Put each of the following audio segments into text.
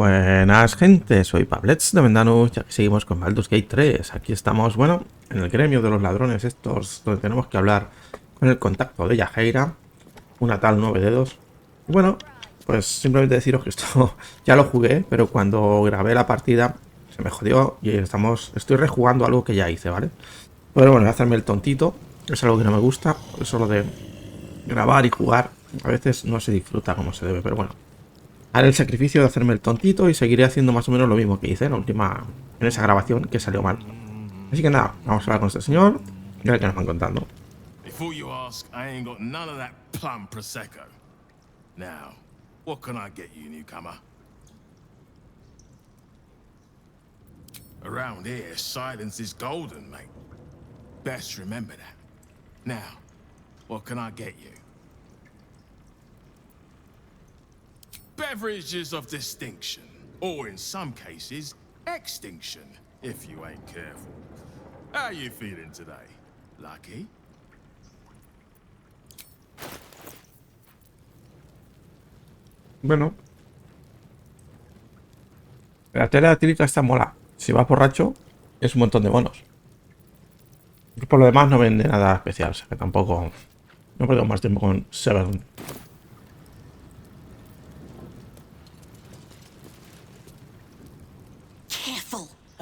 Buenas gente, soy Pablets de Vendanus, ya que seguimos con Baldur's Gate 3. Aquí estamos, bueno, en el gremio de los ladrones estos, donde tenemos que hablar con el contacto de Jugarreta, una tal 9 dedos. Y bueno, pues simplemente deciros que esto ya lo jugué, pero cuando grabé la partida se me jodió y estoy rejugando algo que ya hice, ¿vale? Pero bueno, voy a hacerme el tontito, es algo que no me gusta, eso lo de grabar y jugar, a veces no se disfruta como se debe, pero bueno. Haré el sacrificio de hacerme el tontito y seguiré haciendo más o menos lo mismo que hice en esa grabación que salió mal. Así que nada, vamos a hablar con este señor y a ver qué nos van contando. Before you ask, I ain't got none of that plum prosecco. Now, what can I get you, newcomer? Around here, silence is golden, mate. Best remember that. Now, what can I get you? Beverages of distinction, or in some cases, extinction, if you ain't careful. How you feeling today? Lucky? Bueno, la tela acrílica está mola. Si vas borracho, es un montón de bonos. Y por lo demás no vende nada especial, o sea que tampoco... No perdemos más tiempo con Severn.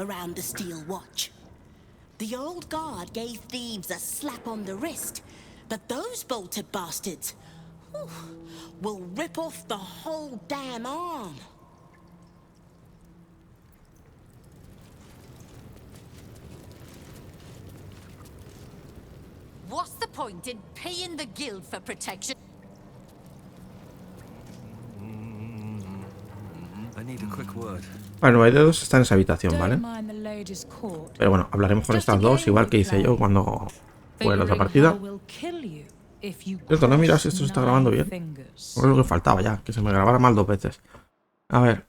Around the steel watch. The old guard gave thieves a slap on the wrist, but those bolted bastards will rip off the whole damn arm. What's the point in paying the guild for protection? I need a quick word. Bueno, hay dedos está en esa habitación, ¿vale? Pero bueno, hablaremos con estas dos, igual que hice yo cuando jugué la otra partida. Cierto, no miras si esto se está grabando bien. Es lo que faltaba ya, que se me grabara mal 2 veces. A ver.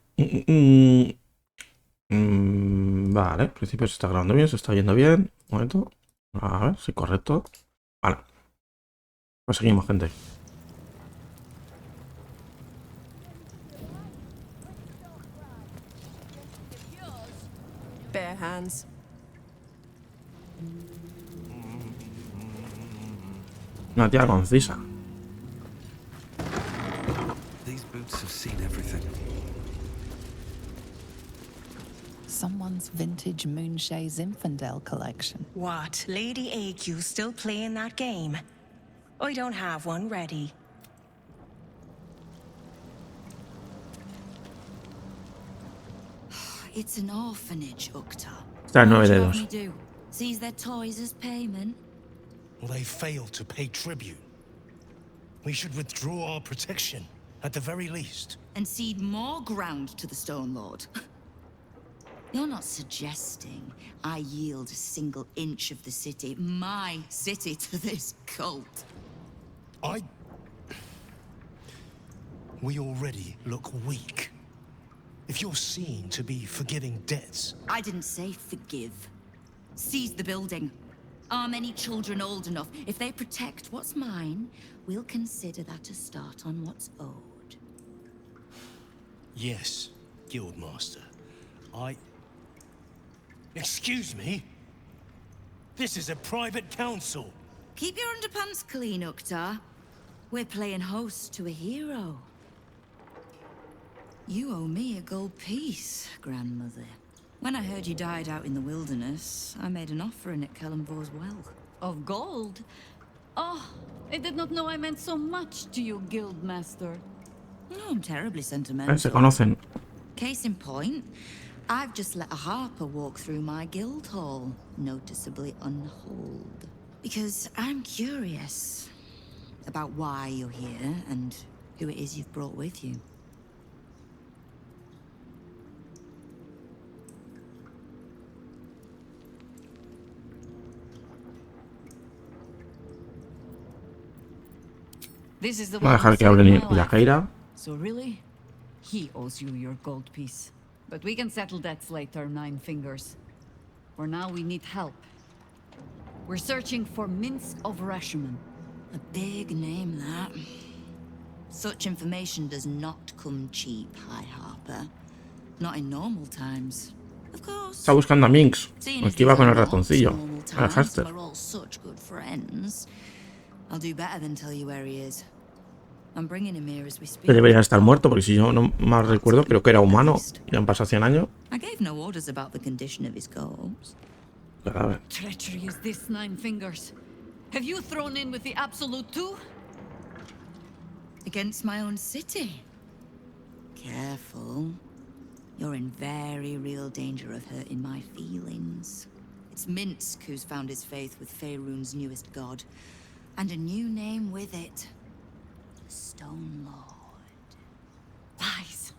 Vale, en principio se está grabando bien, se está yendo bien. Un momento. A ver, sí, correcto. Vale. Pues seguimos, gente. Bare hands. Una tía concisa. These boots have seen everything. Someone's vintage Moonshae Zinfandel collection. What? Lady AQ still playing that game? I don't have one ready. It's an orphanage, Ukta. Está en 9 dedos. Seize their toys as payment. Well, they failed to pay tribute. We should withdraw our protection, at the very least. And cede more ground to the Stone Lord. You're not suggesting I yield a single inch of the city, my city, to this cult. We already look weak. If you're seen to be forgiving debts... I didn't say forgive. Seize the building. Arm any children old enough. If they protect what's mine, we'll consider that a start on what's owed. Yes, Guildmaster. Excuse me? This is a private council. Keep your underpants clean, Uktar. We're playing host to a hero. You owe me a gold piece, grandmother. When I heard you died out in the wilderness, I made an offering at Kellenbor's well. Of gold? Oh, I did not know I meant so much to you, Guildmaster. No, I'm terribly sentimental. Se conocen. Case in point, I've just let a harper walk through my guild hall, noticeably unholed. Because I'm curious about why you're here and who it is you've brought with you. This is the Voy a one dejar que who hable saved my life. Jugarreta. So really, he owes you your gold piece. But we can settle debts later, Nine Fingers. For now, we need help. We're searching for Minsk of Rashomon. A big name, that. Such information does not come cheap, High Harper. Not in normal times. Of course. Está buscando a Minx. Seeing as Aquí va these con are el not ratoncillo. normal A times, Haster. we're all such good friends. I'll do better than tell you where he is. I'm bringing him here as we Que speak. debería estar muerto, porque si yo no mal recuerdo, creo que era humano. Ya han pasado 100 años. I gave no orders about the condition of his corpse. Cadáver. Treachery is this, Nine Fingers. Have you thrown in with the Absolute too? Against my own city. Careful. You're in very real danger of hurting my feelings. It's Minsk who's found his faith with Faerun's newest god. And a new name with it. The Stone Lord. Lies.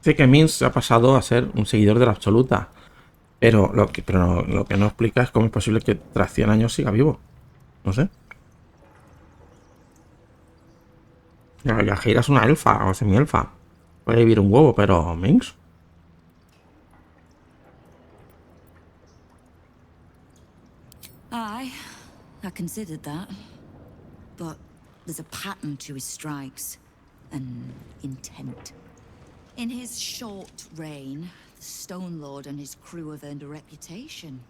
Dice que Minx se ha pasado a ser un seguidor de la Absoluta. Pero lo que no explica es cómo es posible que tras 100 años siga vivo. No sé. La Jaira es una elfa o semi-elfa. Puede vivir un huevo, pero Minx. I considered that. But there's a pattern to his strikes. An intent. In his short reign, the Stone Lord and his crew have earned a reputation.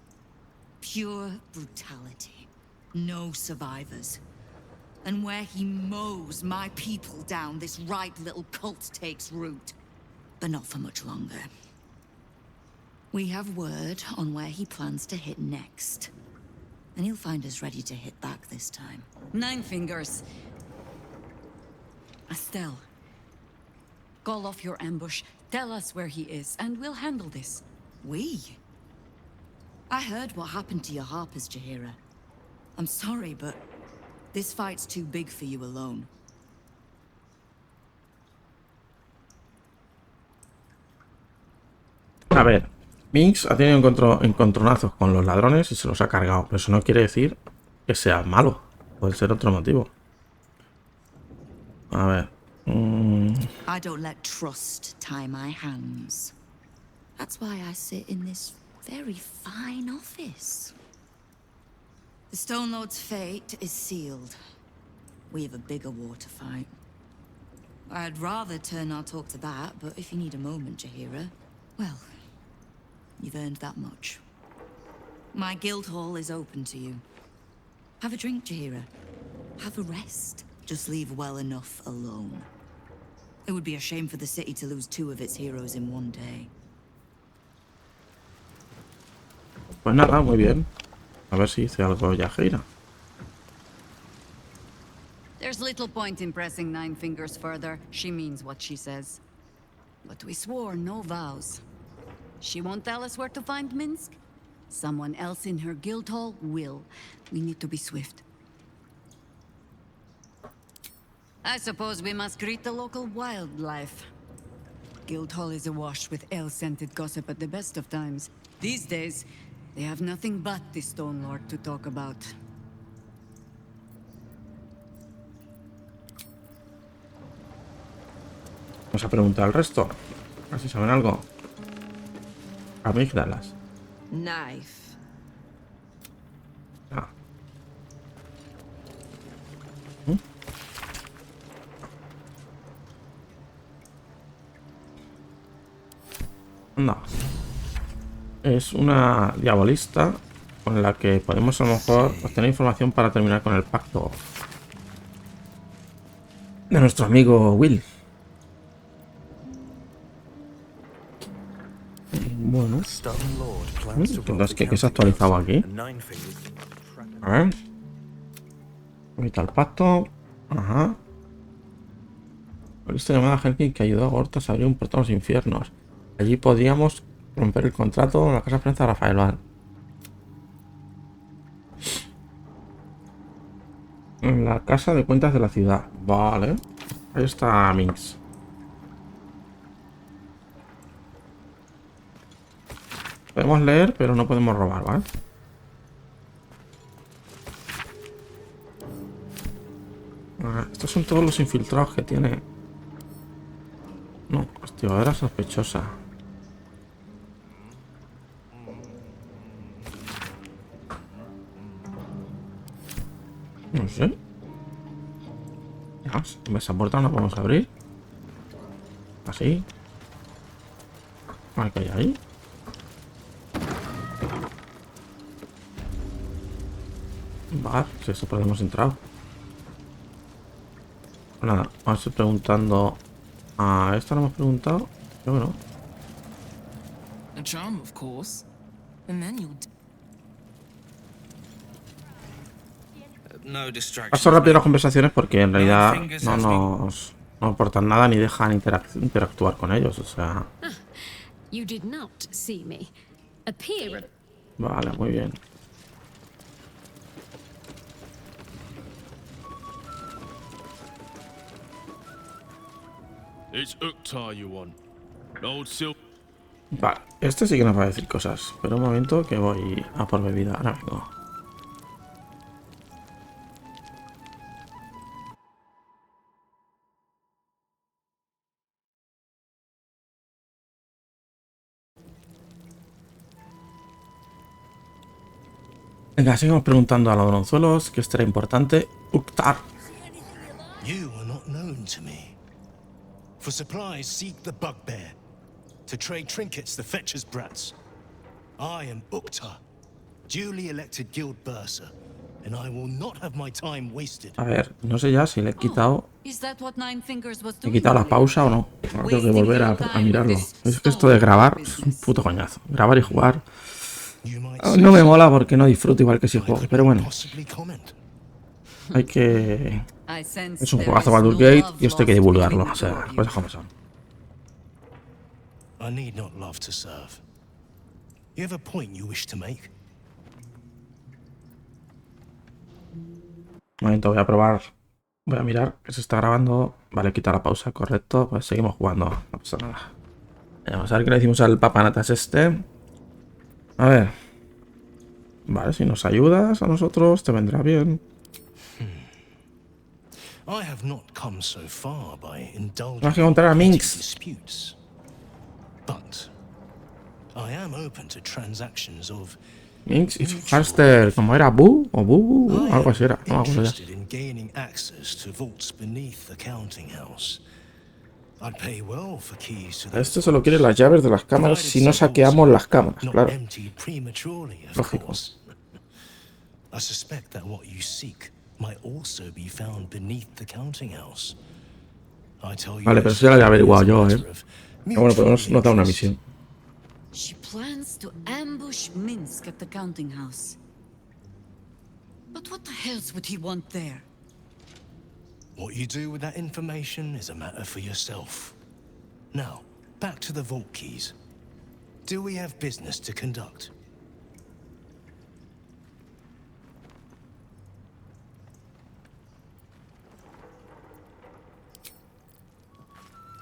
Pure brutality. No survivors. And where he mows my people down, this ripe little cult takes root. But not for much longer. We have word on where he plans to hit next. And he'll find us ready to hit back this time. Nine Fingers. Estelle. Call off your ambush. Tell us where he is, and we'll handle this. We? I heard what happened to your harpers, Jaheira. I'm sorry, but this fight's too big for you alone. A ver, Minx ha tenido encontronazos con los ladrones y se los ha cargado. Pero eso no quiere decir que sea malo. Puede ser otro motivo. A ver. I don't let trust tie my hands. That's why I sit in this very fine office. The Stone Lord's fate is sealed. We have a bigger war to fight. I'd rather turn our talk to that, but if you need a moment, Jaheira, well, you've earned that much. My guild hall is open to you. Have a drink, Jaheira. Have a rest. Just leave well enough alone. It would be a shame for the city to lose 2 of its heroes in one day. Pues nada, muy bien. A ver si hice algo ya, Jaira. There's little point in pressing Nine Fingers further. She means what she says. But we swore no vows. She won't tell us where to find Minsk. Someone else in her guild hall will. We need to be swift. I suppose we must greet the local wildlife. Guildhall is awash with ale-scented gossip at the best of times. These days, they have nothing but the Stone Lord to talk about. Vamos a preguntar al resto. A ver si saben algo. Amígdalas. Knife. Ah. No. Es una diabolista con la que podemos a lo mejor obtener información para terminar con el pacto de nuestro amigo Will. Bueno. Entonces, ¿qué se ha actualizado aquí? A ver. Ahorita el pacto. Ajá. Por esta llamada a Helkin que ayudó a Gortas a abrir un portal a los infiernos. Allí podríamos romper el contrato en la casa prensa de Rafael Val. En la casa de cuentas de la ciudad. Vale. Ahí está Minx. Podemos leer, pero no podemos robar, ¿vale? Estos son todos los infiltrados que tiene. No, activadora sospechosa. No sé. Esa puerta no la podemos abrir. Así. A ver qué hay ahí. Vale, si eso por ahí hemos entrado. Nada, vamos a ir preguntando. A esta no hemos preguntado. Creo que no. A charm, of course. And then you'll No distractions. Paso rápido las conversaciones porque en realidad fingers no has nos aportan nada ni dejan interactuar con ellos. O sea, You did not see me. Appear. vale, muy bien. It's Uktar you want. Old Sil. Vale, este sí que nos va a decir cosas. Pero un momento que voy a por bebida. Ahora vengo. Venga, seguimos preguntando a los bronzuelos, que esto era importante. Uktar. You are not known to me. For supplies, seek the bugbear. To trade trinkets, the fetcher's brats. I am Uktar, duly elected guild bursar, and I will not have my time wasted. A ver, no sé ya si le he quitado. Is that what Nine Fingers was ¿He doing? quitado la pausa o no? Ahora tengo que volver a mirarlo. Es que esto de grabar es un puto coñazo. Grabar y jugar no me mola porque no disfruto igual que si juego. Pero bueno, hay que... Es un juegazo Baldur Gate y esto hay que divulgarlo. O sea, cosas como son. I need not love to serve. You have a point you wish to make? Un momento, voy a probar. Voy a mirar que se está grabando. Vale, quita la pausa, correcto. Pues seguimos jugando. No pasa nada. Vamos a ver qué le decimos al papanatas este. A ver. Vale, si nos ayudas a nosotros, te vendrá bien. I have not come so far by indulging Tenemos que encontrar a Minx. disputes. But I am open to transactions of Minx y Faster, como era Bu o Bu, algo así era. No me acuerdo ya. interested in gaining access to vaults beneath the counting house. I'd pay well for keys to Este solo quiere las llaves de las cámaras si no saqueamos las cámaras, not claro. emptied prematurely, of Lógico. course. I suspect that what you seek might also be found beneath the counting house. I tell you Vale, pero this eso ya lo había averiguado as a yo, matter of Pero bueno, podemos mutual nos da una interest. misión. She plans to ambush Minsk at the counting house. But what the hells would he want there? What you do with that information is a matter for yourself. Now, back to the vault keys. Do we have business to conduct?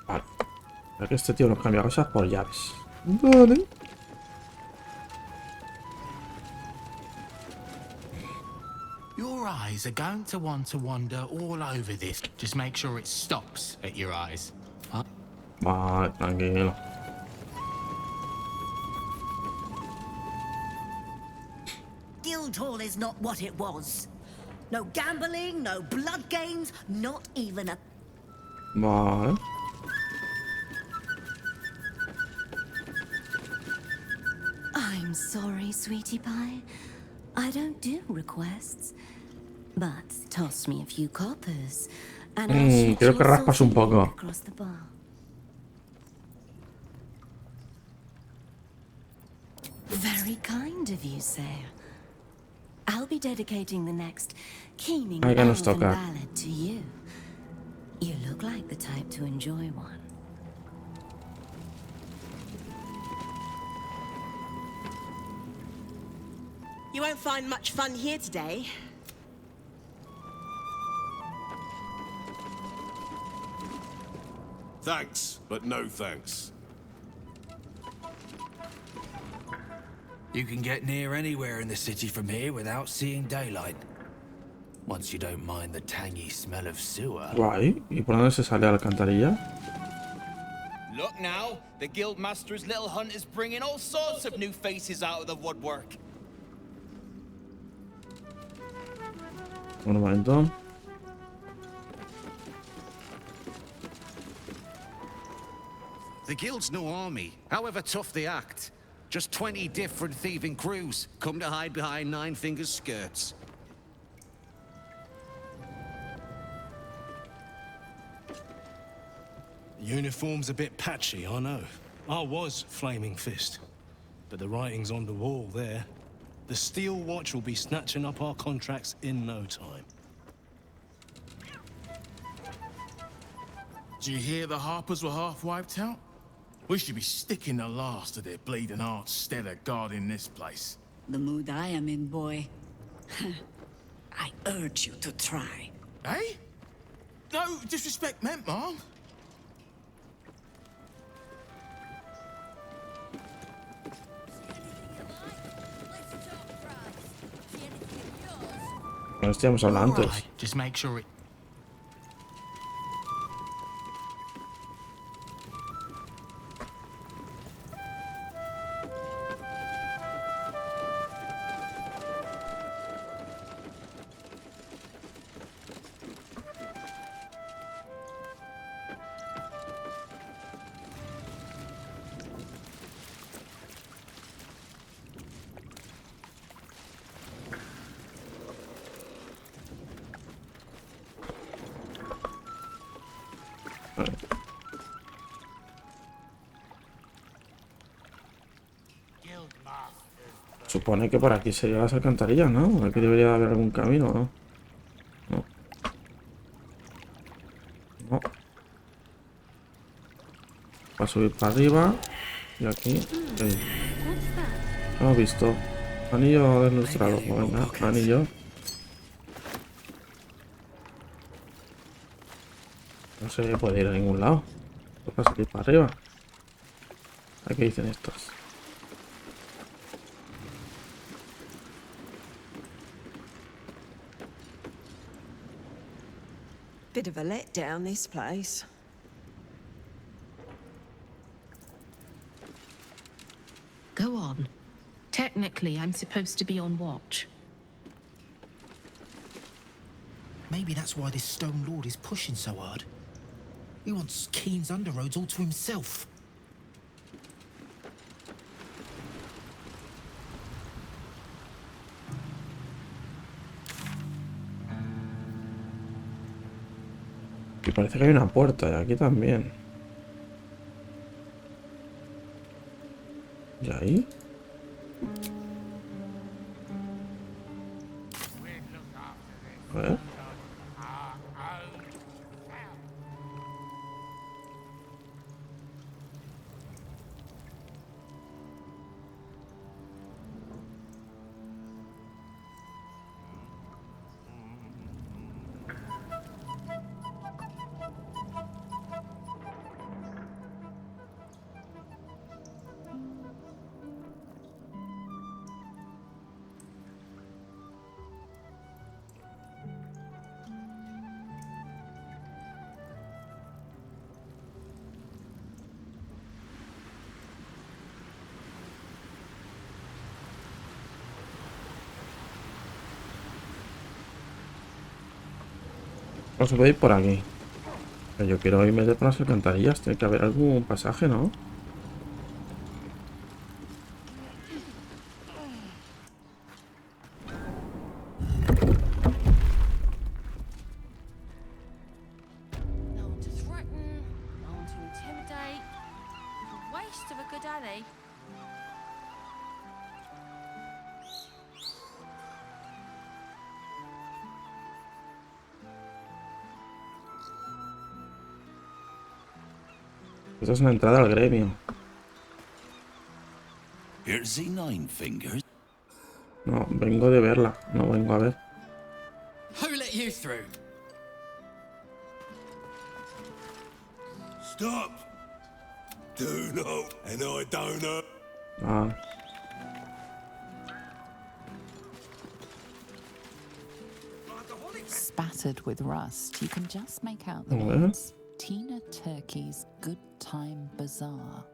Vale. Creo que este tío nos cambia cosas por llaves. Vale. Your eyes are going to want to wander all over this. Just make sure it stops at your eyes. Huh? Vale, tranquilo. Guildhall is not what it was. No gambling, no blood games, not even a... Vale. I'm sorry, sweetie pie. I don't do requests. But toss me a few coppers, and I'll shoot Creo you que a raspas un saucy poco. look across the bar. Very kind of you, sir. I'll be dedicating the next keening Ay, que nos elven toca. ballad to you. You look like the type to enjoy one. You won't find much fun here today. Thanks, but no thanks. You can get near anywhere in the city from here without seeing daylight. Once you don't mind the tangy smell of sewer. Guay. ¿Y por dónde se sale a la alcantarilla? Look now, the Guildmaster's little hunt is bringing all sorts of new faces out of the woodwork. Un momento. The guild's no army, however tough they act. Just 20 different thieving crews come to hide behind Nine Fingers' skirts. Uniform's a bit patchy, I know. I was Flaming Fist, but the writing's on the wall there. The Steel Watch will be snatching up our contracts in no time. Do you hear the Harpers were half wiped out? We should be sticking the last of their bleeding hearts instead of guarding this place. The mood I am in, boy. I urge you to try. Eh? No disrespect meant, Mom. No estamos hablando antes. Alright, just make sure it... Supone que por aquí serían las alcantarillas, ¿no? Aquí debería de haber algún camino, ¿no? No. No. Va a subir para arriba. Y aquí. Okay. Hemos visto. Anillo deslumbrado. Venga, anillo. No se puede ir a ningún lado. Toca salir para arriba. Aquí dicen estos. Bit of a letdown, this place. Go on. Technically, I'm supposed to be on watch. Maybe that's why this Stone Lord is pushing so hard. He wants Keen's underroads all to himself. Y parece que hay una puerta y aquí también. ¿Y ahí? A ver. No se puede ir por aquí. Pero yo quiero ir meter por las alcantarillas. Tiene que haber algún pasaje, ¿no? No one to threaten, no one to intimidate. The waste of a good alley. Esta es una entrada al gremio. Here's the Nine Fingers. No, vengo de verla. No vengo a ver. Who let you through? Stop! Do not, and I don't know. Ah. Spattered with rust, you can just make out the A ver. words Tina Turkey's Good Time Bazaar.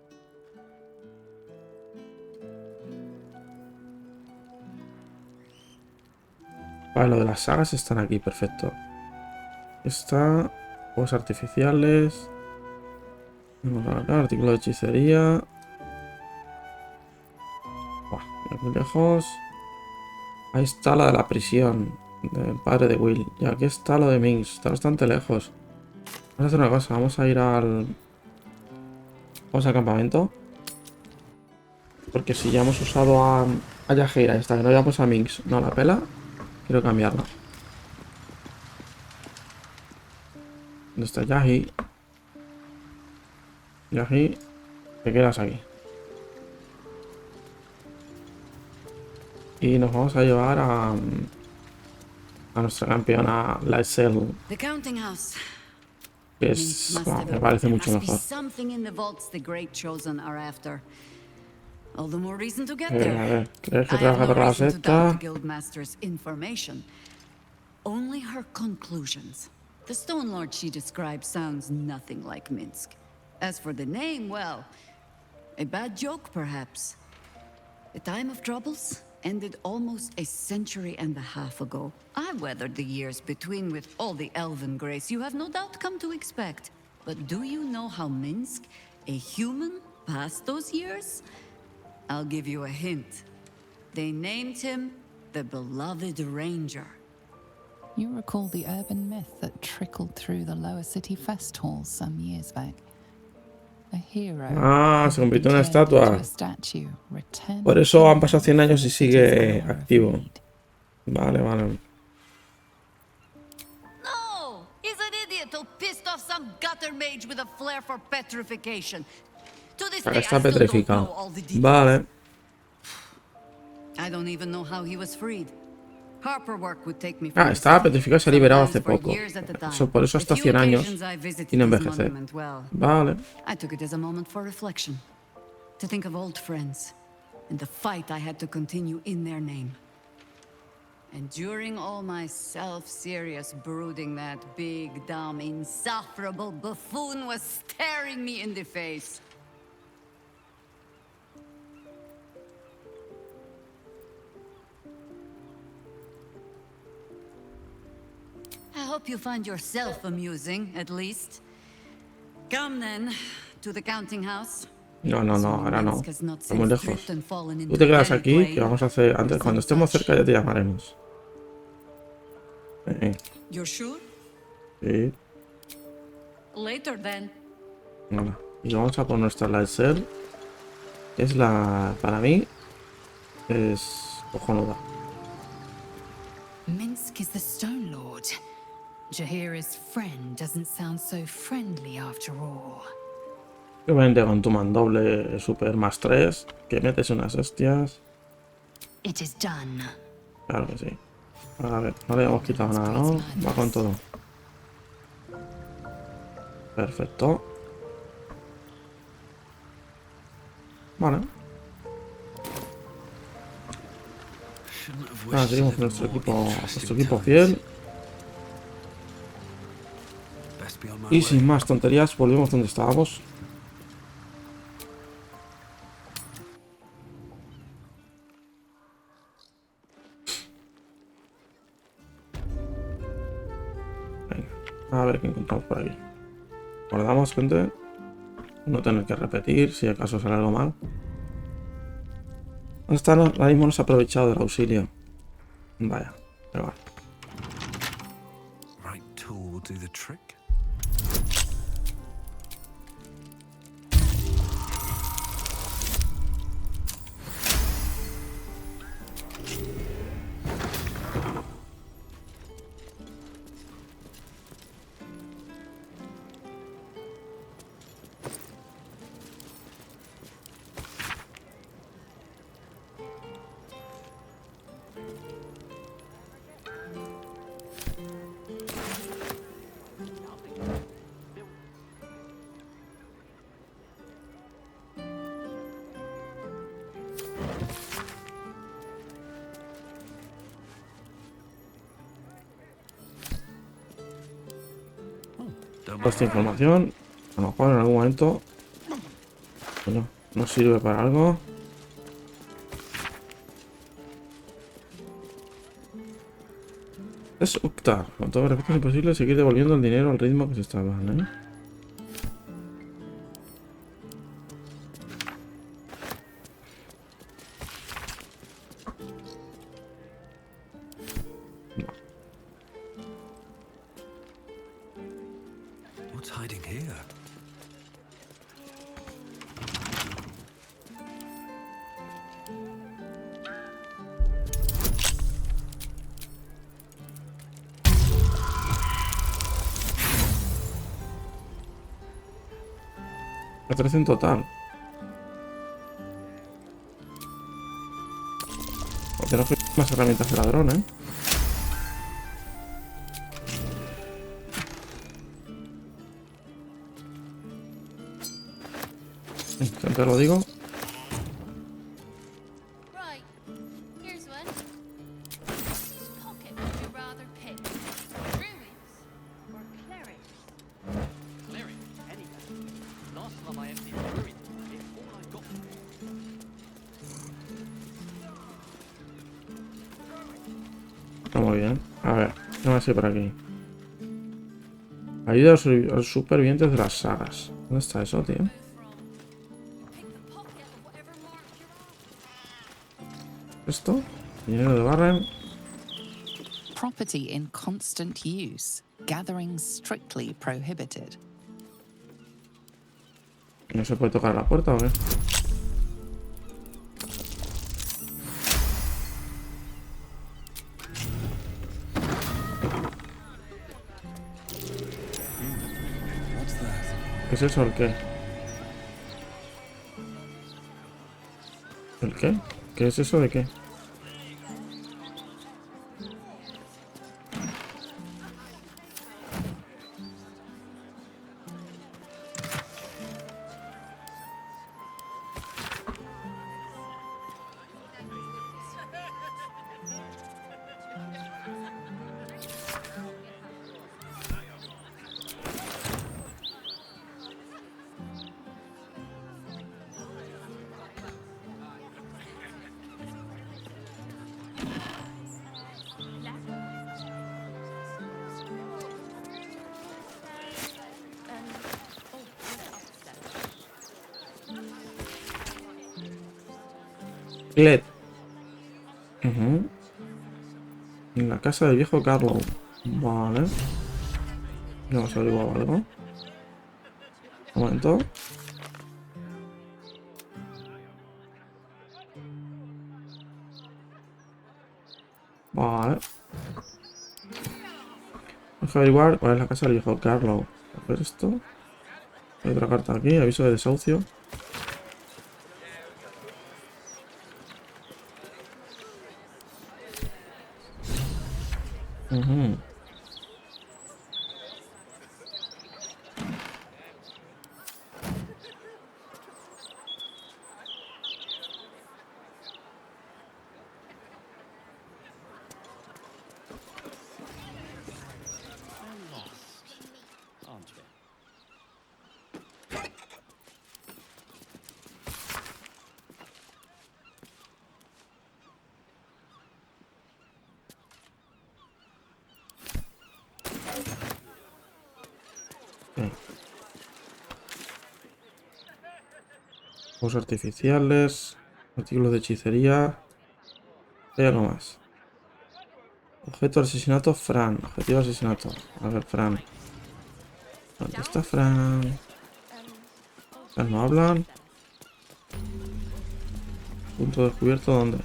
Vale, lo de las sagas están aquí, perfecto. Está... Juegos artificiales. Vamos a acá, artículo de hechicería. Buah, aquí lejos. Ahí está la de la prisión del padre de Will. Y aquí está lo de Minx. Está bastante lejos. Vamos a hacer una cosa. Vamos a ir al... Vamos al campamento. Porque si ya hemos usado a Yajeira, esta que no llevamos a Minx, no la pela. Quiero cambiarla. ¿Dónde está Yahi? Yahi, te quedas aquí. Y nos vamos a llevar a nuestra campeona Lysel, The counting house. que es, bueno, me parece mucho mejor. Something in the vaults the great chosen are after. All the more reason to get A ver, there. ¿crees que I have trabaja no para la reason to doubt the secta? guildmaster's information. Only her conclusions. The Stone Lord she described sounds nothing like Minsk. As for the name, well, a bad joke perhaps. The time of troubles ended almost a century and a half ago. I weathered the years between with all the elven grace you have no doubt come to expect. But do you know how Minsk, a human, passed those years? I'll give you a hint. They named him the Beloved Ranger. You recall the urban myth that trickled through the lower city fest halls some years back. A hero Ah, se convirtió en una turned into estatua. a statue, returned Por eso han to pasado 100 años y the city's sigue hour of activo. need. Vale, vale. No! He's an idiot who pissed off some gutter mage with a flair for petrification. To this Acá day, I está still don't know petrificado. all the details. Vale. I don't even know how he was freed. Harper work would take me Ah, estaba petrificado y se ha liberado hace poco. Por eso hasta 100 años sin envejecer. Vale. I took it as a moment for reflection. To think of old friends and the fight I had to continue in their name. And during all my self-serious brooding, that big, dumb, insufferable buffoon was staring me in the face. I hope you find yourself amusing, at least. Come then, to the counting house. No, ahora no. Está muy lejos. Tú te quedas aquí, que vamos a hacer antes. Cuando estemos cerca ya te llamaremos. You're sure? Sí. Later then. Vale. Y vamos a por nuestra Lysel. Es la... Para mí es cojonuda. Minsk is the Stone Lord. Jaheira's friend doesn't sound so friendly after all. Obviamente con tu mandoble super más 3, que metes unas hostias. It is done. Claro que sí. A ver, no le hemos quitado nada, ¿no? Va con todo. Perfecto. Vale. Ahora seguimos con nuestro equipo fiel. Y sin más tonterías, volvemos donde estábamos. Venga, a ver qué encontramos por aquí. Guardamos, gente. No tener que repetir si acaso sale algo mal. ¿Dónde está? Ahora mismo no se ha aprovechado del auxilio. Vaya, pero vale. Right tool will do the trick. Toda esta información, a lo mejor en algún momento, bueno, nos sirve para algo. Es Uktar. Con todo respeto es imposible seguir devolviendo el dinero al ritmo que se está dando, ¿eh? What's hiding here? Me 13 en total. Porque no fui más herramientas de ladrón, ¿eh? Siempre lo digo. Right. Here's one. Whose pocket would you rather pick? Druids or clerics? Cleric, any day. Last time I emptied a druid, it's all I got. Muy bien. A ver, ¿qué más hay por aquí? Ayuda a los supervivientes de las sagas. ¿Dónde está eso, tío? ¿Esto? Dinero de Warren. Property in constant use. Gathering strictly prohibited. ¿No se puede tocar la puerta o qué? ¿Qué es eso? ¿El qué? ¿El qué? ¿Qué es eso de qué? Gled. En la casa del viejo Carlo. Vale. No se digo algo. Un momento. Vale. Vamos a averiguar cuál es la casa del viejo Carlo. A ver esto. Hay otra carta aquí. Aviso de desahucio. Juegos artificiales. Artículos de hechicería. Hay algo más. Objeto de asesinato, Fran. Objetivo de asesinato. A ver, Fran. ¿Dónde está Fran? ¿Fran no hablan? Punto descubierto, ¿dónde?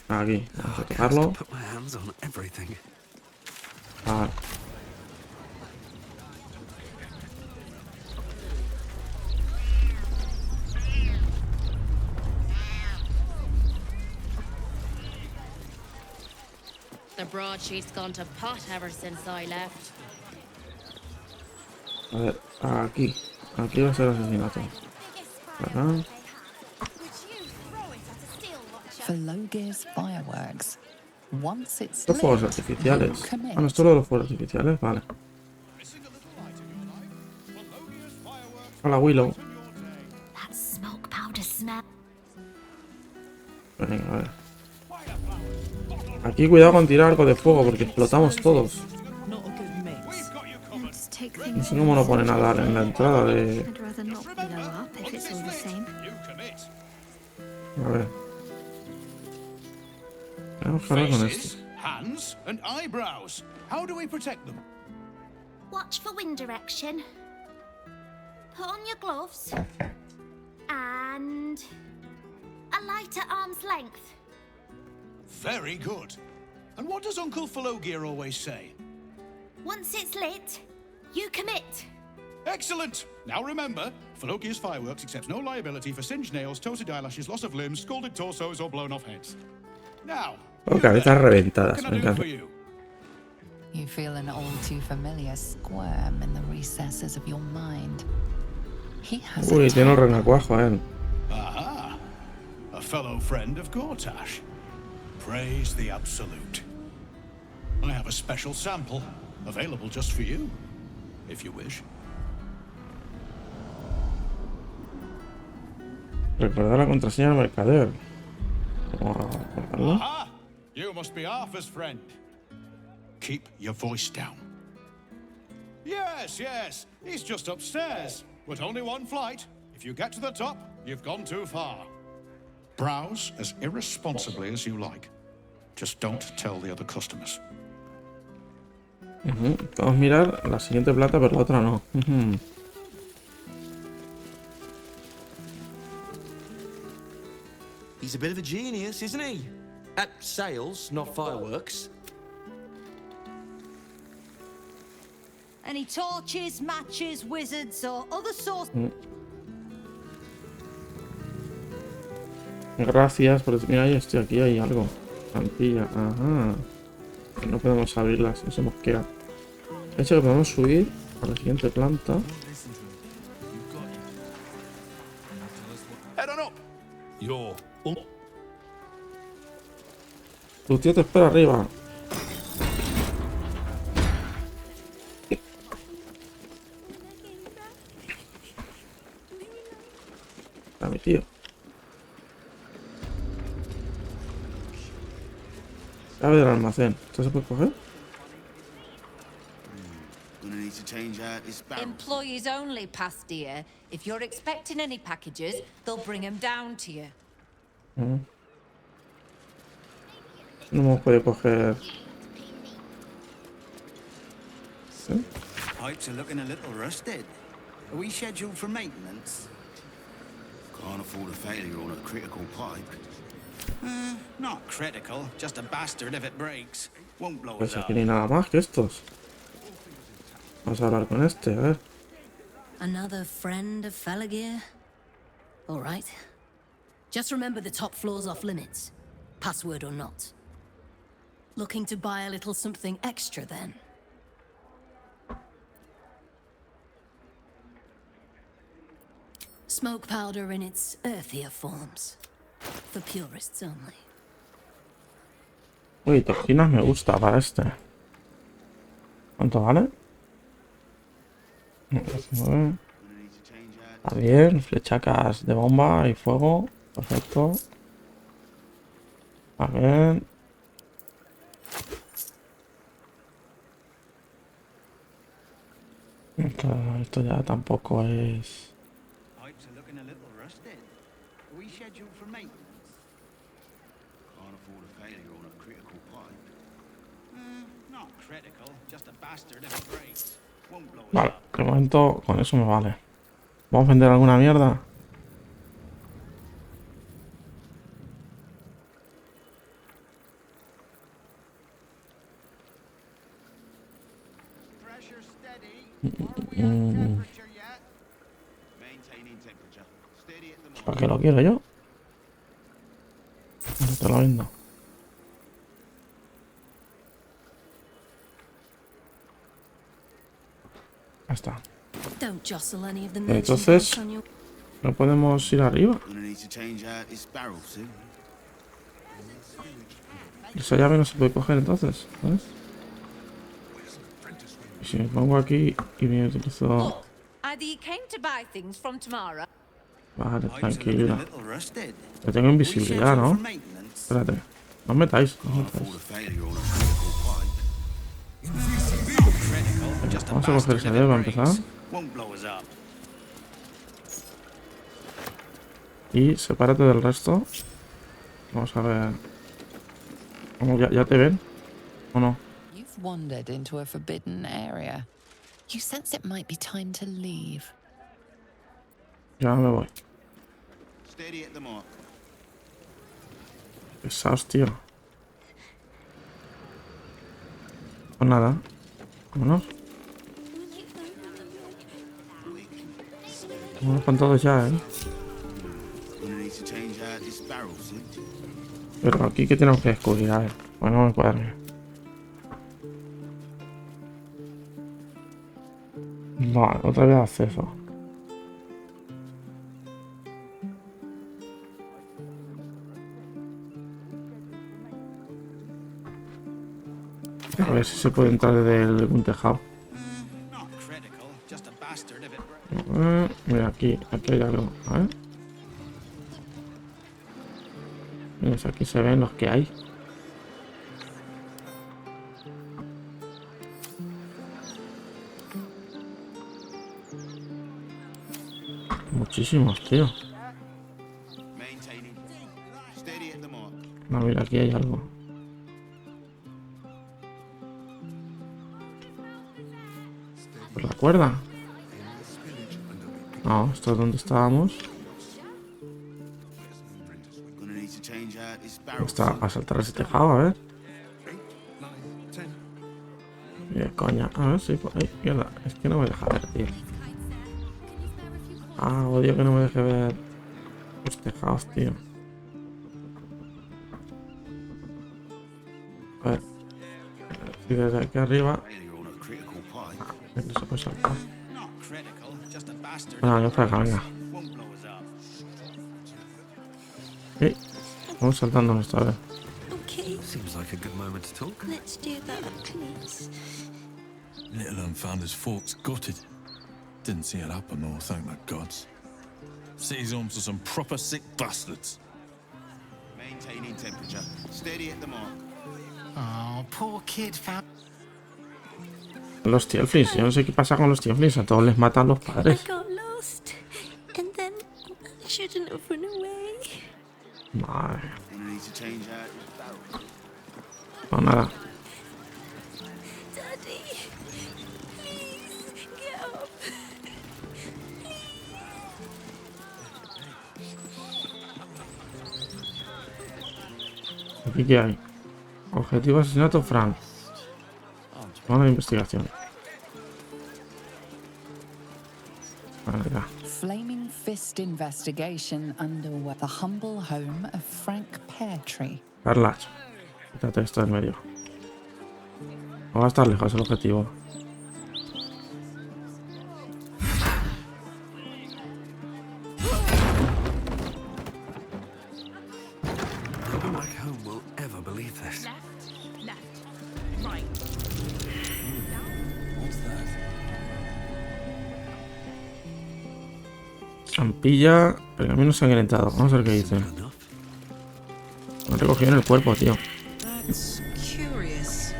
Aquí. Vamos a tocarlo. Vale. The broadsheet's gone to pot ever since I left. A ver, aquí. Aquí va a ser asesinato. ¿Verdad? Felogir's fireworks. Once it's Estos fuegos lit, artificiales. you commit. Ah, no, esto es lo de los fuegos artificiales, vale. Hola, Willow. That smoke powder smell. Venga, a ver. Aquí cuidado con tirar algo de fuego porque explotamos todos. No sé cómo no pone nada en la entrada de... A ver. Vamos a hablar con esto. Hands and eyebrows. How do we protect them? Watch for wind direction. Put on your gloves. And a light at arm's length. Very good. And what does Uncle Falogir always say? Once it's lit, you commit. Excellent! Now remember, Falogir's Fireworks accepts no liability for singed nails, toasted eyelashes, loss of limbs, scalded torsos, or blown off heads. Now, Oh, cabezas reventadas, me encanta. You feel an all too familiar squirm in the recesses of your mind. He has Uy, tiene un renacuajo, Aha! A fellow friend of Gortash. Praise the Absolute. I have a special sample, available just for you, if you wish. Recordar la contraseña del mercader. Vamos a guardarla. Aha! You must be Arthur's friend. Keep your voice down. Yes, yes, he's just upstairs. But only one flight. If you get to the top, you've gone too far. Browse as irresponsibly as you like. Just don't tell the other customers. Vamos a mirar la siguiente plata, pero la otra no. He's a bit of a genius, isn't he? At sales, not fireworks. Any torches, matches, wizards, or other sorts? Gracias por decir. Mira, ahí estoy aquí, hay algo. Plantilla, ajá. No podemos abrirlas, no se mosquea. De hecho, que podemos subir a la siguiente planta. Head on up. You're Tu tío te espera arriba. A mi tío. Llave del almacén. ¿Esto se puede coger? Employees only, past dear. If you're expecting any packages, they'll bring them down to you. No hemos podido coger. ¿Sí? Pipes are looking a little rusted. Are we scheduled for maintenance? Can't afford a failure on a critical pipe. Not critical, just a bastard if it breaks. Won't blow Pues us up. aquí no hay nada más que estos. Vamos a hablar con este, a ver. Another friend of Falagir? All right. Just remember the top floor's off limits. Password or not. Looking to buy a little something extra then? Smoke powder in its earthier forms. For purists only. Uy, toxinas me gusta para este. ¿Cuánto vale? 19. Está bien, flechacas de bomba y fuego. Perfecto. A ver. Claro, esto ya tampoco es. Pipes are looking a little rusted. Are we scheduled for maintenance? Can't afford a failure on a critical pipe. Not critical, just a bastard if it breaks. Won't blow us Vale, up. de momento con eso me vale. ¿Vamos a vender alguna mierda? Pressure steady. Maintaining temperature. Steady at the moment. ¿Para qué lo quiero yo? No te lo vendo. Ya está. Don't jostle any of the Entonces, on your... no podemos ir arriba. Gonna need to change out this barrel soon. Esa llave no se puede coger entonces, ¿sabes? Y si me pongo aquí y me utilizo... Either you came to buy things from tomorrow. Vale, tranquila. Yo tengo invisibilidad, ¿no? Espérate. No os metáis, no os metáis. Vamos a coger esa llave para empezar. Won't blow us up. Y sepárate del resto. Vamos a ver. Vamos, ya te ven. ¿O no? You've wandered into a forbidden area. You sense it might be time to leave. Ya me voy. Steady at the mark. Pesados, tío. Pues nada. Vámonos. Vámonos con todos ya, Gonna need to change out this barrel, see? Pero aquí, ¿qué tenemos que descubrir? A ver. Bueno, vamos a cuadrarme. Vale, otra vez acceso. A ver si se puede entrar desde algún tejado. Not critical, just a bastard if it... Mira, aquí hay algo. A ver. Mira, aquí se ven los que hay. Muchísimos, tío. No, mira, aquí hay algo. ¿Por la cuerda? No, esto es donde estábamos. Está a saltar ese tejado, a ver. Mira, coña. A ver si por ahí. Mierda, es que no me deja ver, tío. Ah, odio que no me deje ver los tejados, tío. A ver. Si desde aquí arriba. No se puede saltar. Ah, no, para acá, venga. Vamos saltando esta vez. Okay. Seems like a good moment to talk. Let's do that, please. Little un found his forks gutted. Didn't see it happen, or thank the gods. City's home to some proper sick bastards. Maintaining temperature. Steady at the mark. Oh, poor kid found... Los tieflings, yo no sé qué pasa con los tieflings. A todos les matan los padres. I got lost, and then I shouldn't have run away. Madre. Gonna need to change out this barrel. No, nada. Daddy, please get up. ¿Aquí qué hay? Objetivo asesinato Frank. Vamos a la investigación. Vale, acá. Flaming Fist investigation underway. The humble home of Frank Peartree. Carlas. Quítate esto en medio. No va a estar lejos el objetivo. Who back home will ever believe this? Ampilla, pergamino sangrentado. Vamos a ver qué dice. Me han recogido en el cuerpo, tío. That's curious.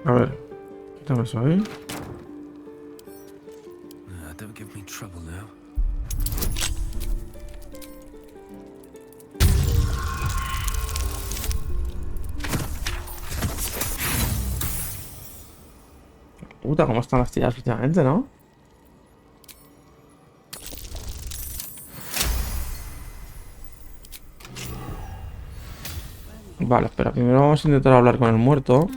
A ver. Quítame eso ahí. Don't give me trouble now. Puta, cómo están las tiras últimamente, ¿no? Vale, espera, primero vamos a intentar hablar con el muerto.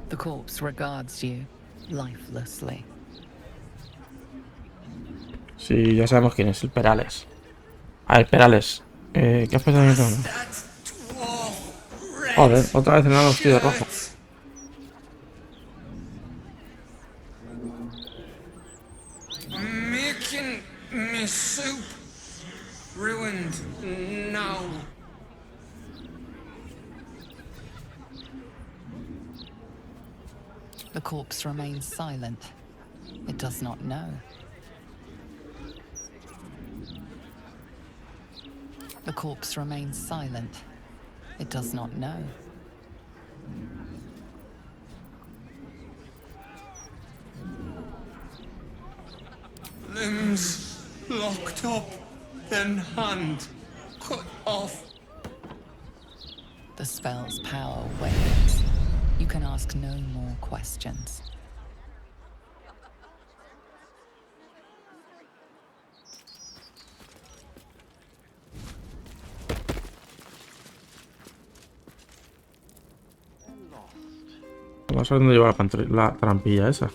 The corpse regards you lifelessly. Sí, ya sabemos quién es, el Perales. A ver, Perales. ¿Qué has pasado en el mundo? Joder, otra vez en el vestido de rojo. Making me soup ruined now. The corpse remains silent. It does not know. The corpse remains silent. It does not know. Limbs locked up, then hand cut off. The spell's power wanes. You can ask no more questions. Vamos a ver dónde lleva la trampilla esa.